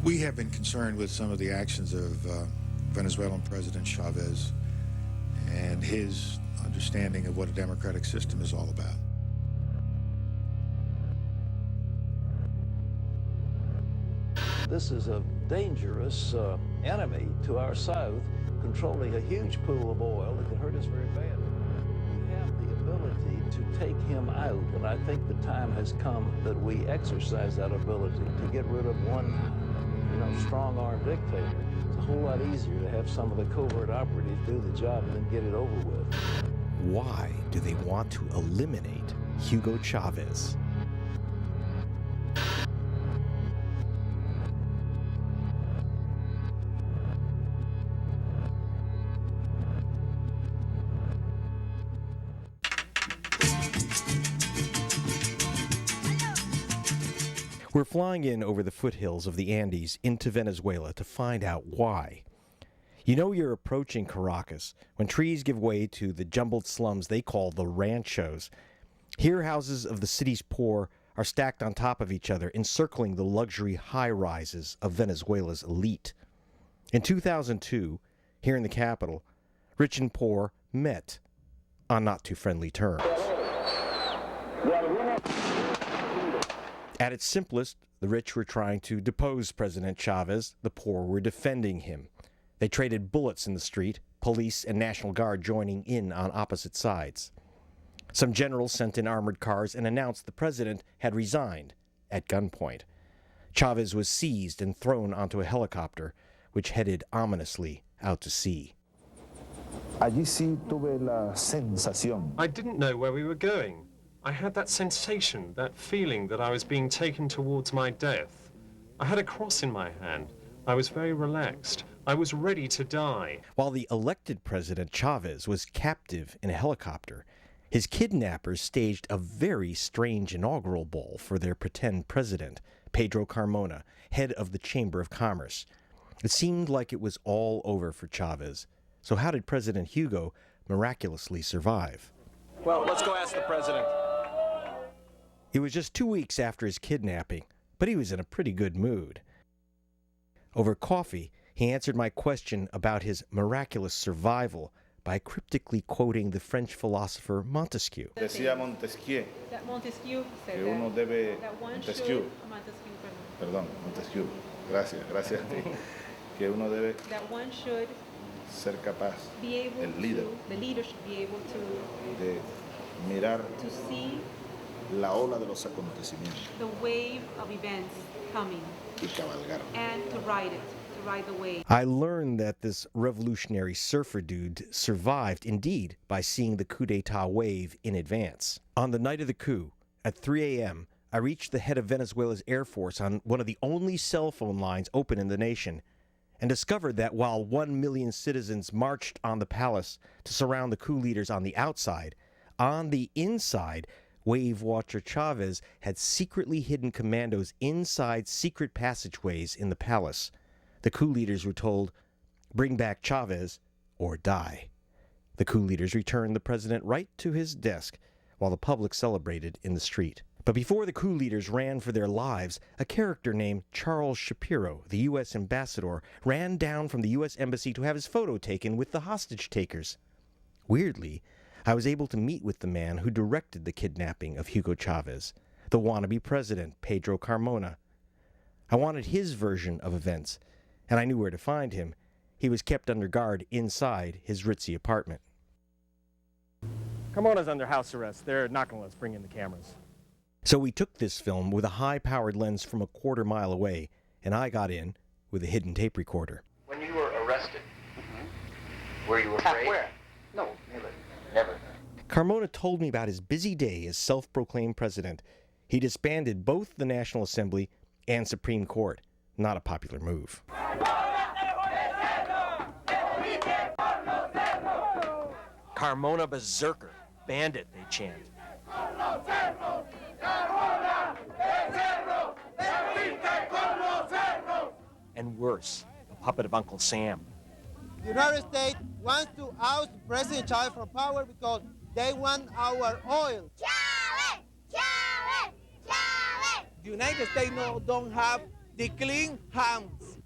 We have been concerned with some of the actions of Venezuelan President Chavez and his understanding of what a democratic system is all about. This is a dangerous enemy to our south, controlling a huge pool of oil that could hurt us very bad. We have the ability to take him out, and I think the time has come that we exercise that ability to get rid of one, strong-arm dictator. It's a whole lot easier to have some of the covert operatives do the job and then get it over with. Why do they want to eliminate Hugo Chavez? We're flying in over the foothills of the Andes into Venezuela to find out why. You know you're approaching Caracas when trees give way to the jumbled slums they call the ranchos. Here houses of the city's poor are stacked on top of each other, encircling the luxury high-rises of Venezuela's elite. In 2002, here in the capital, rich and poor met on not too friendly terms. At its simplest, the rich were trying to depose President Chavez, the poor were defending him. They traded bullets in the street, police and National Guard joining in on opposite sides. Some generals sent in armored cars and announced the president had resigned at gunpoint. Chavez was seized and thrown onto a helicopter, which headed ominously out to sea. Allí sí tuve la sensación. I didn't know where we were going. I had that sensation, that feeling that I was being taken towards my death. I had a cross in my hand. I was very relaxed. I was ready to die. While the elected President Chavez was captive in a helicopter, his kidnappers staged a very strange inaugural ball for their pretend president, Pedro Carmona, head of the Chamber of Commerce. It seemed like it was all over for Chavez. So how did President Hugo miraculously survive? Well, let's go ask the president. It was just 2 weeks after his kidnapping, but he was in a pretty good mood. Over coffee, he answered my question about his miraculous survival by cryptically quoting the French philosopher Montesquieu. Decía Montesquieu that Montesquieu said que uno debe that one Montesquieu, perdón. Montesquieu, gracias, que uno debe that one should ser capaz, be able el líder, the leader should be able de mirar to see la ola de los acontecimientos the wave of events coming y cabalgar. and to ride the wave. I learned that this revolutionary surfer dude survived, indeed, by seeing the coup d'etat wave in advance. On the night of the coup, at 3 a.m., I reached the head of Venezuela's Air Force on one of the only cell phone lines open in the nation, and discovered that while 1 million citizens marched on the palace to surround the coup leaders on the outside, on the inside, wave watcher Chavez had secretly hidden commandos inside secret passageways in the palace. The coup leaders were told, "Bring back Chavez or die." The coup leaders returned the president right to his desk while the public celebrated in the street. But before the coup leaders ran for their lives, a character named Charles Shapiro, the U.S. ambassador, ran down from the U.S. embassy to have his photo taken with the hostage takers. Weirdly, I was able to meet with the man who directed the kidnapping of Hugo Chavez, the wannabe president, Pedro Carmona. I wanted his version of events, and I knew where to find him. He was kept under guard inside his ritzy apartment. Carmona's under house arrest. They're not going to let us bring in the cameras. So we took this film with a high-powered lens from a quarter mile away, and I got in with a hidden tape recorder. When you were arrested, were you afraid? Where? No, never. Carmona told me about his busy day as self-proclaimed president. He disbanded both the National Assembly and Supreme Court. Not a popular move. Carmona berserker. Bandit, they chant. And worse, a puppet of Uncle Sam. The United States wants to oust President Chavez from power because they want our oil. Chavez! Chavez! Chavez! The United States don't have the clean hands.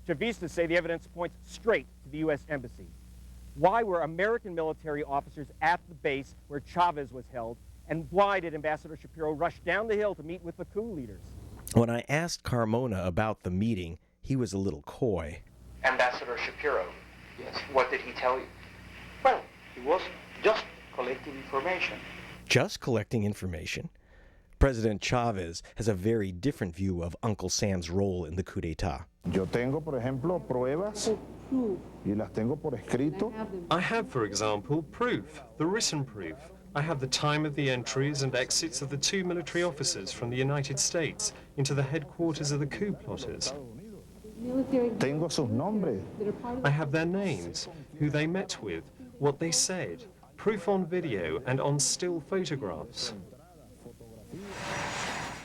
Chavistas say the evidence points straight to the U.S. Embassy. Why were American military officers at the base where Chavez was held, and why did Ambassador Shapiro rush down the hill to meet with the coup leaders? When I asked Carmona about the meeting, he was a little coy. Ambassador Shapiro. Yes. What did he tell you? Well, he was just collecting information. Just collecting information? President Chavez has a very different view of Uncle Sam's role in the coup d'etat. Yo tengo, por ejemplo, pruebas y las tengo por escrito. I have, for example, proof, the written proof. I have the time of the entries and exits of the 2 military officers from the United States into the headquarters of the coup plotters. Tengo sus nombres. I have their names, who they met with, what they said, proof on video and on still photographs.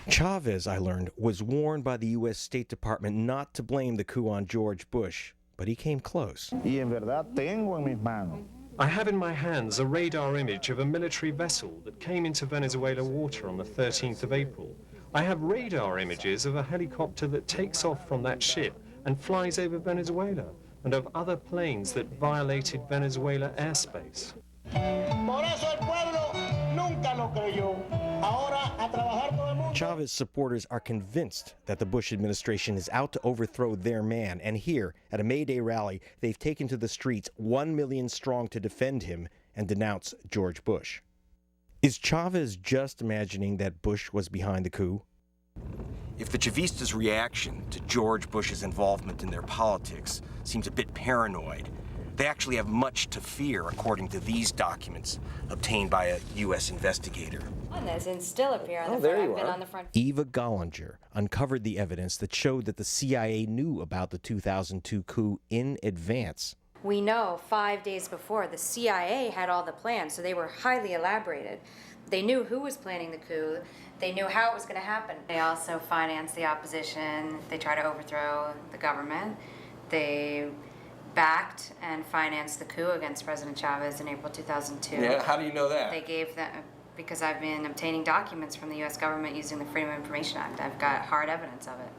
Chavez, I learned, was warned by the U.S. State Department not to blame the coup on George Bush, but he came close. Y en verdad tengo en mis manos. I have in my hands a radar image of a military vessel that came into Venezuela water on the 13th of April. I have radar images of a helicopter that takes off from that ship and flies over Venezuela, and of other planes that violated Venezuela airspace. Por eso el pueblo nunca lo creyó. Ahora a trabajar todo el mundo. Chavez supporters are convinced that the Bush administration is out to overthrow their man, and here, at a May Day rally, they've taken to the streets 1 million strong to defend him and denounce George Bush. Is Chavez just imagining that Bush was behind the coup? If the Chavistas' reaction to George Bush's involvement in their politics seems a bit paranoid, they actually have much to fear, according to these documents obtained by a U.S. investigator. And still appear on the there front. you I've been are. on the front. Eva Gollinger uncovered the evidence that showed that the CIA knew about the 2002 coup in advance. We know 5 days before the CIA had all the plans, so they were highly elaborated. They knew who was planning the coup. They knew how it was going to happen. They also financed the opposition. They tried to overthrow the government. They backed and financed the coup against President Chavez in April 2002. Yeah, how do you know that? They gave them, because I've been obtaining documents from the U.S. government using the Freedom of Information Act. I've got hard evidence of it.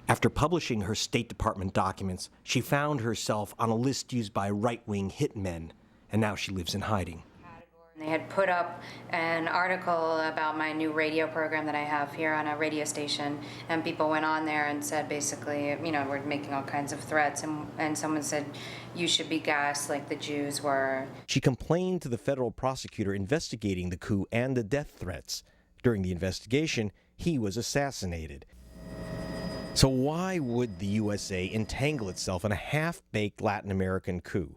After publishing her State Department documents, she found herself on a list used by right-wing hitmen, and now she lives in hiding. They had put up an article about my new radio program that I have here on a radio station, and people went on there and said basically, you know, we're making all kinds of threats, and someone said, you should be gassed like the Jews were. She complained to the federal prosecutor investigating the coup and the death threats. During the investigation, he was assassinated. So why would the USA entangle itself in a half-baked Latin American coup?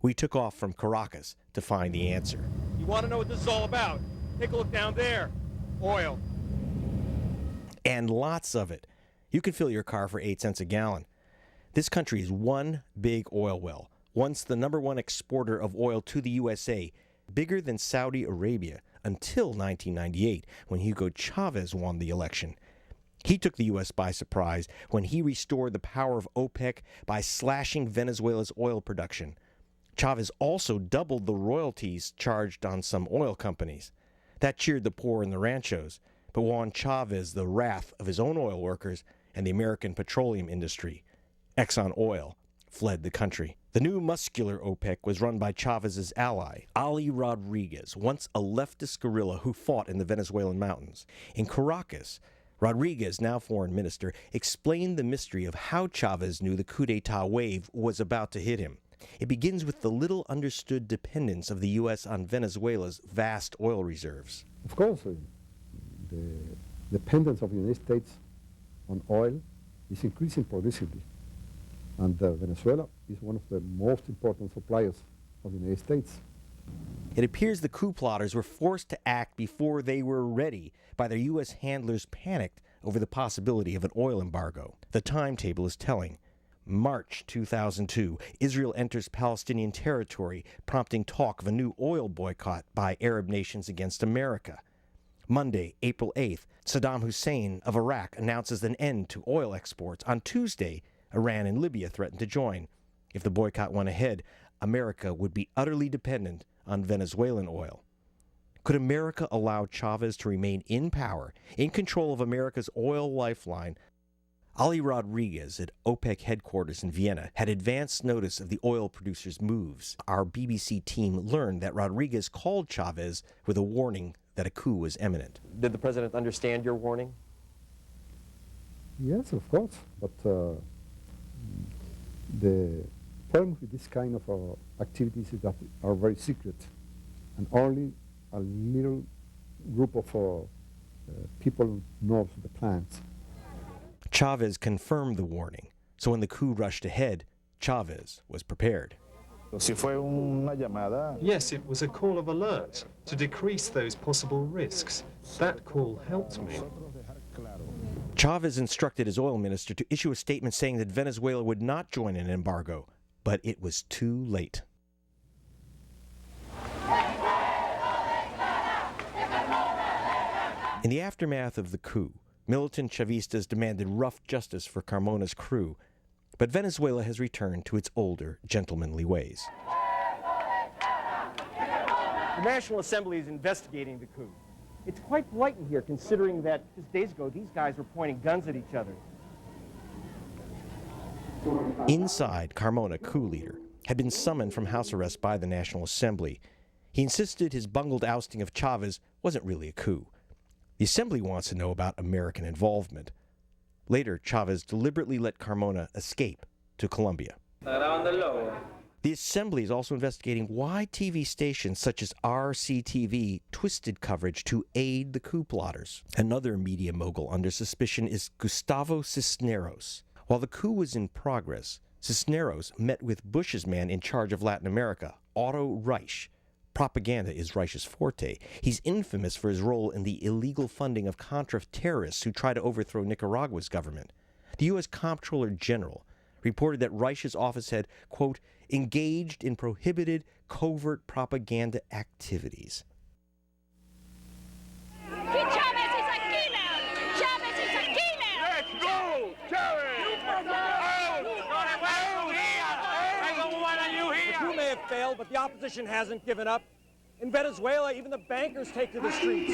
We took off from Caracas to find the answer. You want to know what this is all about? Take a look down there. Oil. And lots of it. You can fill your car for 8 cents a gallon. This country is one big oil well, once the #1 exporter of oil to the USA, bigger than Saudi Arabia until 1998, when Hugo Chavez won the election. He took the U.S. by surprise when he restored the power of OPEC by slashing Venezuela's oil production. Chavez also doubled the royalties charged on some oil companies. That cheered the poor in the ranchos, but won Chavez the wrath of his own oil workers and the American petroleum industry. Exxon Oil fled the country. The new muscular OPEC was run by Chavez's ally, Ali Rodriguez, once a leftist guerrilla who fought in the Venezuelan mountains. In Caracas, Rodriguez, now foreign minister, explained the mystery of how Chavez knew the coup d'etat wave was about to hit him. It begins with the little understood dependence of the U.S. on Venezuela's vast oil reserves. Of course, the dependence of the United States on oil is increasing progressively. And Venezuela is one of the most important suppliers of the United States. It appears the coup plotters were forced to act before they were ready by their U.S. handlers panicked over the possibility of an oil embargo. The timetable is telling. March 2002, Israel enters Palestinian territory, prompting talk of a new oil boycott by Arab nations against America. Monday, April 8th, Saddam Hussein of Iraq announces an end to oil exports. On Tuesday, Iran and Libya threatened to join. If the boycott went ahead, America would be utterly dependent on Venezuelan oil. Could America allow Chavez to remain in power, in control of America's oil lifeline, Ali Rodriguez at OPEC headquarters in Vienna had advance notice of the oil producers' moves. Our BBC team learned that Rodriguez called Chavez with a warning that a coup was imminent. Did the president understand your warning? Yes, of course, but the problem with this kind of activities is that are very secret, and only a little group of people knows the plans. Chavez confirmed the warning, so when the coup rushed ahead, Chavez was prepared. Yes, it was a call of alert to decrease those possible risks. That call helped me. Chavez instructed his oil minister to issue a statement saying that Venezuela would not join an embargo, but it was too late. In the aftermath of the coup, militant Chavistas demanded rough justice for Carmona's crew, but Venezuela has returned to its older, gentlemanly ways. The National Assembly is investigating the coup. It's quite polite in here, considering that just days ago, these guys were pointing guns at each other. Inside, Carmona, coup leader, had been summoned from house arrest by the National Assembly. He insisted his bungled ousting of Chavez wasn't really a coup. The Assembly wants to know about American involvement. Later, Chavez deliberately let Carmona escape to Colombia. The Assembly is also investigating why TV stations such as RCTV twisted coverage to aid the coup plotters. Another media mogul under suspicion is Gustavo Cisneros. While the coup was in progress, Cisneros met with Bush's man in charge of Latin America, Otto Reich. Propaganda is Reich's forte. He's infamous for his role in the illegal funding of Contra terrorists who try to overthrow Nicaragua's government. The U.S. Comptroller General reported that Reich's office had, quote, engaged in prohibited covert propaganda activities. Chavez is a killer! Chavez is a killer! Let's go! Chavez! The coup may have failed, but the opposition hasn't given up. In Venezuela, even the bankers take to the streets.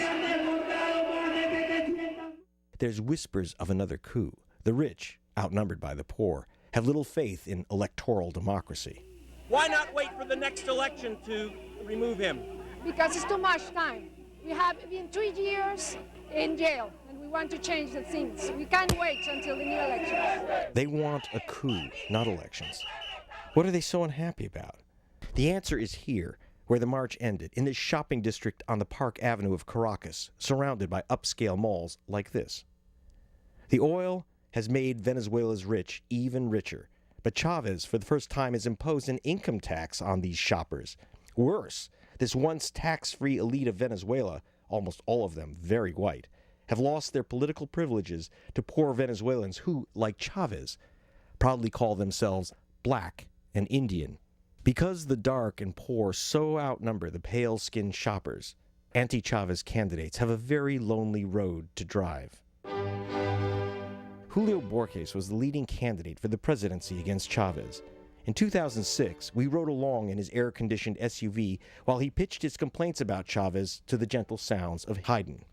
There's whispers of another coup. The rich, outnumbered by the poor, have little faith in electoral democracy. Why not wait for the next election to remove him? Because it's too much time. We have been 3 years in jail, and we want to change the things. We can't wait until the new elections. They want a coup, not elections. What are they so unhappy about? The answer is here, where the march ended, in this shopping district on the Park Avenue of Caracas, surrounded by upscale malls like this. The oil has made Venezuela's rich even richer, but Chavez, for the first time, has imposed an income tax on these shoppers. Worse, this once tax-free elite of Venezuela, almost all of them very white, have lost their political privileges to poor Venezuelans who, like Chavez, proudly call themselves black and Indian. Because the dark and poor so outnumber the pale-skinned shoppers, anti-Chavez candidates have a very lonely road to drive. Julio Borges was the leading candidate for the presidency against Chavez. In 2006, we rode along in his air-conditioned SUV while he pitched his complaints about Chavez to the gentle sounds of Haydn.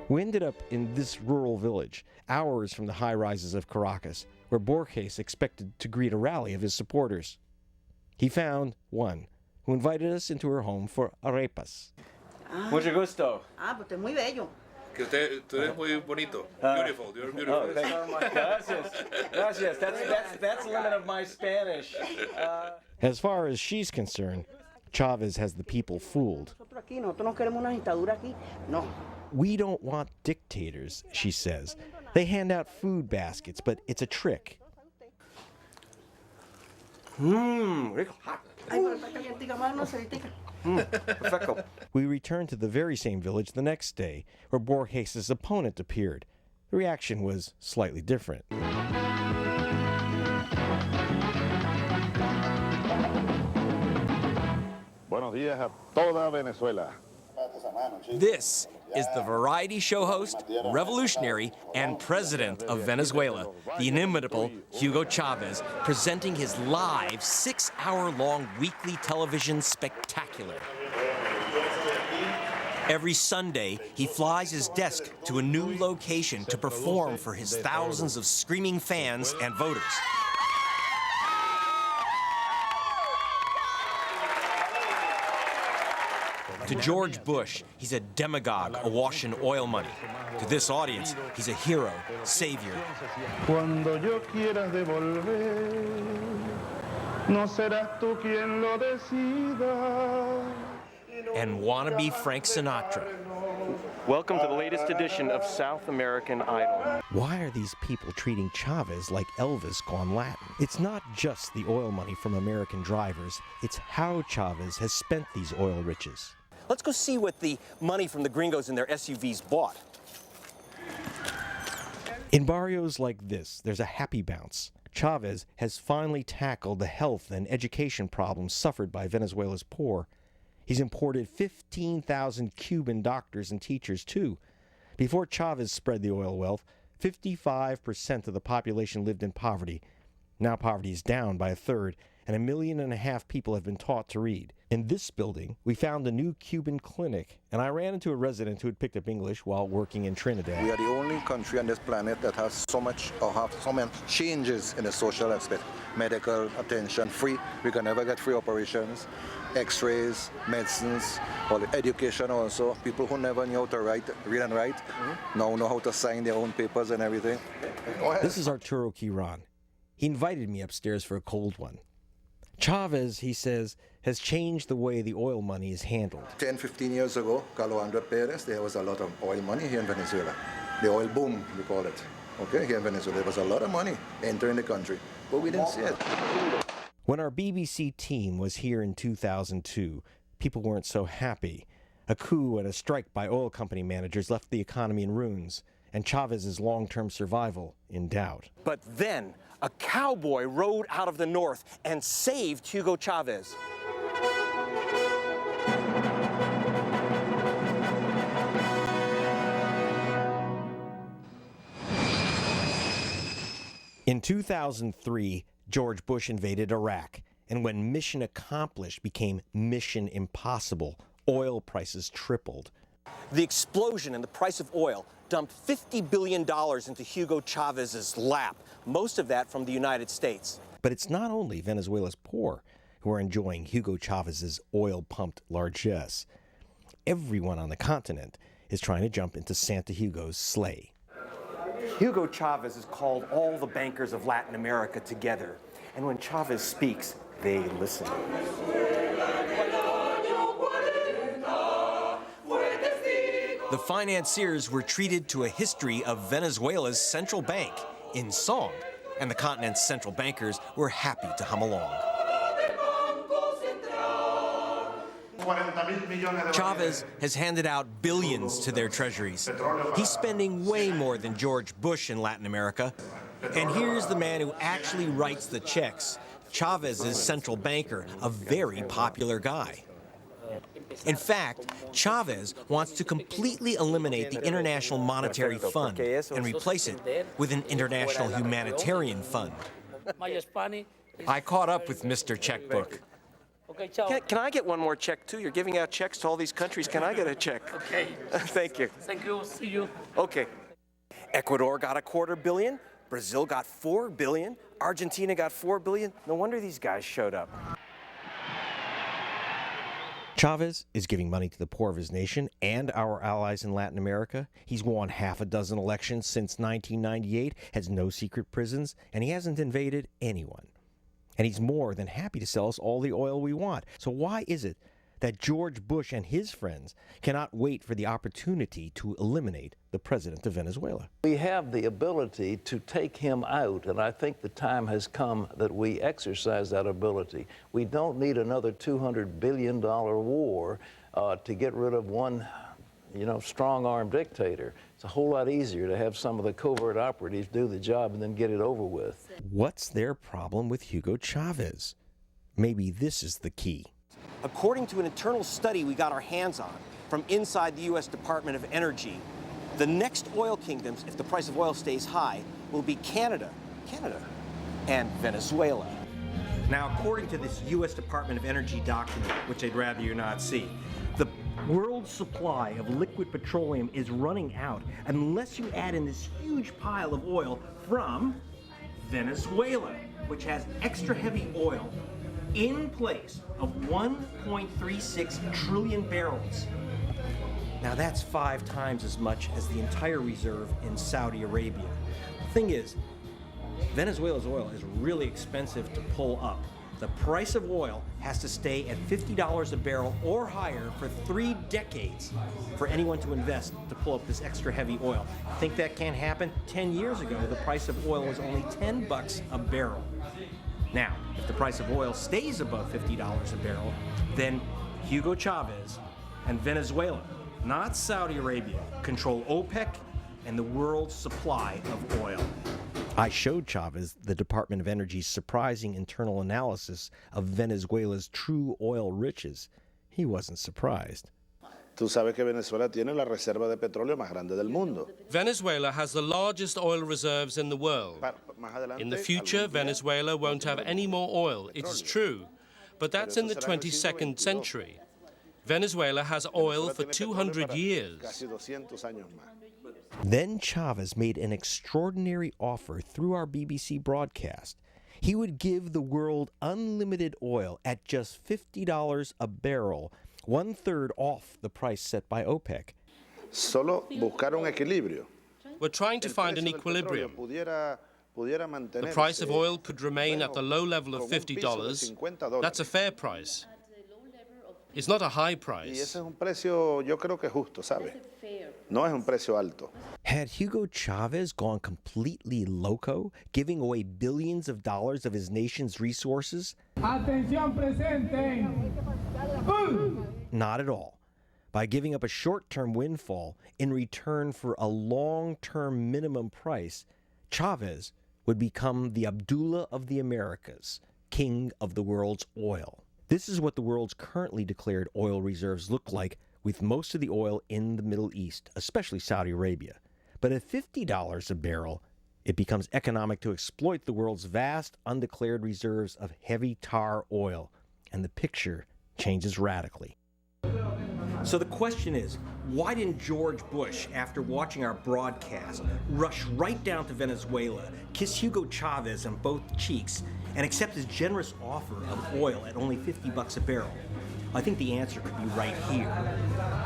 We ended up in this rural village, hours from the high-rises of Caracas, where Borges expected to greet a rally of his supporters. He found one who invited us into her home for arepas. Mucho gusto. Pues usted es muy bello. Que usted es muy bonito. Beautiful. You're beautiful. Oh, thank you very much. Gracias. Gracias. That's the limit of my Spanish. As far as she's concerned, Chavez has the people fooled. We don't want dictators, she says. They hand out food baskets, but it's a trick. We returned to the very same village the next day, where Borges' opponent appeared. The reaction was slightly different. Buenos días a toda Venezuela. This is the variety show host, revolutionary, and president of Venezuela, the inimitable Hugo Chavez, presenting his live 6-hour-long weekly television spectacular. Every Sunday, he flies his desk to a new location to perform for his thousands of screaming fans and voters. To George Bush, he's a demagogue awash in oil money. To this audience, he's a hero, savior. Cuando yo quiera devolver, no serás tú quien lo decida. And wannabe Frank Sinatra. Welcome to the latest edition of South American Idol. Why are these people treating Chavez like Elvis gone Latin? It's not just the oil money from American drivers, it's how Chavez has spent these oil riches. Let's go see what the money from the gringos in their SUVs bought. In barrios like this, there's a happy bounce. Chavez has finally tackled the health and education problems suffered by Venezuela's poor. He's imported 15,000 Cuban doctors and teachers, too. Before Chavez spread the oil wealth, 55% of the population lived in poverty. Now poverty is down by a third, and 1.5 million people have been taught to read. In this building, we found a new Cuban clinic, and I ran into a resident who had picked up English while working in Trinidad. We are the only country on this planet that has so much, or have so many changes in the social aspect. Medical attention, free. We can never get free operations, x-rays, medicines, or education also. People who never knew how to read and write, now know how to sign their own papers and everything. This is Arturo Quiron. He invited me upstairs for a cold one. Chavez, he says, has changed the way the oil money is handled. 10, 15 years ago, Carlos Perez, there was a lot of oil money here in Venezuela. The oil boom, we call it. Okay, here in Venezuela, there was a lot of money entering the country, but we didn't see it. When our BBC team was here in 2002, people weren't so happy. A coup and a strike by oil company managers left the economy in ruins, and Chavez's long-term survival in doubt. But then, a cowboy rode out of the north and saved Hugo Chavez. In 2003, George Bush invaded Iraq, and when mission accomplished became mission impossible, oil prices tripled. The explosion in the price of oil dumped $50 billion into Hugo Chavez's lap, most of that from the United States. But it's not only Venezuela's poor who are enjoying Hugo Chavez's oil-pumped largesse. Everyone on the continent is trying to jump into Santa Hugo's sleigh. Hugo Chavez has called all the bankers of Latin America together, and when Chavez speaks, they listen. The financiers were treated to a history of Venezuela's central bank in song, and the continent's central bankers were happy to hum along. Chavez has handed out billions to their treasuries. He's spending way more than George Bush in Latin America. And here's the man who actually writes the checks, Chavez's central banker, a very popular guy. In fact, Chavez wants to completely eliminate the International Monetary Fund and replace it with an International Humanitarian Fund. I caught up with Mr. Checkbook. Can I get one more check, too? You're giving out checks to all these countries. Can I get a check? Okay. Thank you. Thank you. See you. Okay. Ecuador got $250 million. Brazil got $4 billion. Argentina got $4 billion. No wonder these guys showed up. Chavez is giving money to the poor of his nation and our allies in Latin America. He's won 6 elections since 1998, has no secret prisons, and he hasn't invaded anyone. And he's more than happy to sell us all the oil we want. So why is it that George Bush and his friends cannot wait for the opportunity to eliminate the president of Venezuela? We have the ability to take him out, and I think the time has come that we exercise that ability. We don't need another $200 billion war to get rid of one, strong-armed dictator. It's a whole lot easier to have some of the covert operatives do the job and then get it over with. What's their problem with Hugo Chavez? Maybe this is the key. According to an internal study we got our hands on from inside the U.S. Department of Energy, the next oil kingdoms, if the price of oil stays high, will be Canada, and Venezuela. Now, according to this U.S. Department of Energy document, which I'd rather you not see, the World supply of liquid petroleum is running out unless you add in this huge pile of oil from Venezuela, which has extra heavy oil in place of 1.36 trillion barrels. Now that's 5 times as much as the entire reserve in Saudi Arabia. The thing is, Venezuela's oil is really expensive to pull up. The price of oil has to stay at $50 a barrel or higher for 3 decades for anyone to invest to pull up this extra heavy oil. Think that can't happen? 10 years ago, the price of oil was only $10 a barrel. Now, if the price of oil stays above $50 a barrel, then Hugo Chavez and Venezuela, not Saudi Arabia, control OPEC and the world's supply of oil. I showed Chavez the Department of Energy's surprising internal analysis of Venezuela's true oil riches. He wasn't surprised. Tú sabes que Venezuela tiene la reserva de petróleo más grande del mundo. Venezuela has the largest oil reserves in the world. In the future, Venezuela won't have any more oil, it is true. But that's in the 22nd century. Venezuela has oil for 200 years. Then Chavez made an extraordinary offer through our BBC broadcast. He would give the world unlimited oil at just $50 a barrel, 1/3 off the price set by OPEC. Solo buscar un equilibrio. We're trying to find an equilibrium. The price of oil could remain at the low level of $50. That's a fair price. It's not a high price. Y ese es un precio, yo creo que justo, ¿sabe? No es un precio alto. Had Hugo Chavez gone completely loco, giving away billions of dollars of his nation's resources? Atención presente. Not at all. By giving up a short-term windfall in return for a long-term minimum price, Chavez would become the Abdullah of the Americas, king of the world's oil. This is what the world's currently declared oil reserves look like, with most of the oil in the Middle East, especially Saudi Arabia. But at $50 a barrel, it becomes economic to exploit the world's vast undeclared reserves of heavy tar oil, and the picture changes radically. So the question is, why didn't George Bush, after watching our broadcast, rush right down to Venezuela, kiss Hugo Chavez on both cheeks, and accept his generous offer of oil at only $50 a barrel? I think the answer could be right here.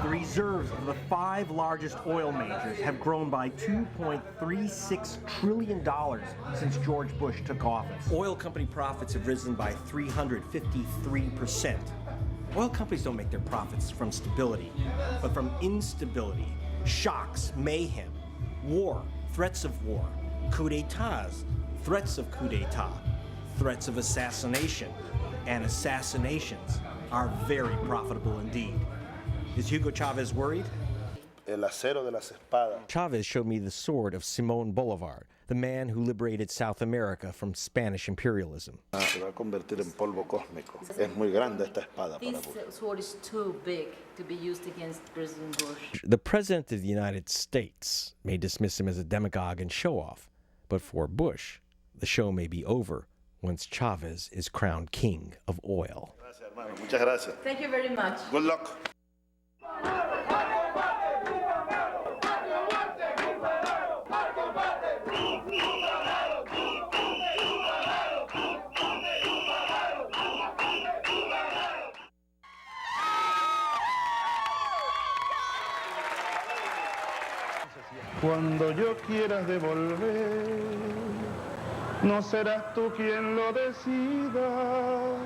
The reserves of the 5 largest oil majors have grown by $2.36 trillion since George Bush took office. Oil company profits have risen by 353%. Oil companies don't make their profits from stability, but from instability, shocks, mayhem, war, threats of war, coups d'etats, threats of coup d'etat, threats of assassination, and assassinations are very profitable indeed. Is Hugo Chavez worried? El acero de las espadas. Chavez showed me the sword of Simón Bolívar, the man who liberated South America from Spanish imperialism. Se va a convertir en polvo cósmico. Es muy grande esta espada para Bush. This sword is too big to be used against President Bush. The President of the United States may dismiss him as a demagogue and show-off, but for Bush, the show may be over once Chavez is crowned king of oil. Gracias, hermano. Muchas gracias. Thank you very much. Good luck. Cuando yo quieras devolver, no serás tú quien lo decida.